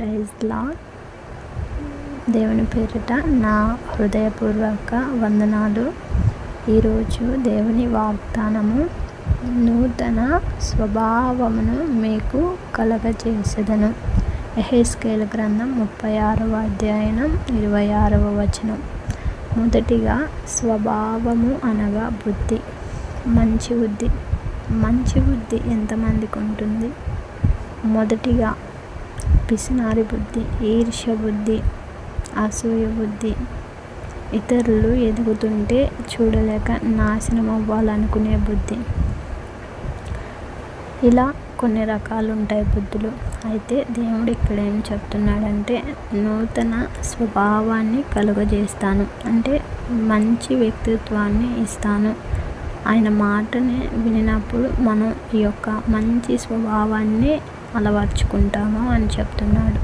Praise lord. దేవుని పేరిట నా హృదయపూర్వక వందనాలు. ఈరోజు దేవుని వాగ్దానము, నూతన స్వభావమును మీకు కలగజేసెదను. యెహెజ్కేలు గ్రంథం 36వ అధ్యాయం 26వ వచనం. మొదటిగా స్వభావము అనగా బుద్ధి, మంచి బుద్ధి. మంచి బుద్ధి ఎంతమందికి ఉంటుంది? మొదటిగా పిసినారి బుద్ధి, ఈర్ష్య బుద్ధి, అసూయ బుద్ధి, ఇతరులు ఎదుగుతుంటే చూడలేక నాశనం అవ్వాలనుకునే బుద్ధి. ఇలా కొన్ని రకాలు ఉంటాయి బుద్ధులు. అయితే దేవుడు ఇక్కడ ఏం చెప్తున్నాడంటే, నూతన స్వభావాన్ని కలుగజేస్తాను, అంటే మంచి వ్యక్తిత్వాన్ని ఇస్తాను. ఆయన మాటని వినినప్పుడు మనం ఈ యొక్క మంచి స్వభావాన్ని అలవర్చుకుంటాము అని చెప్తున్నాడు.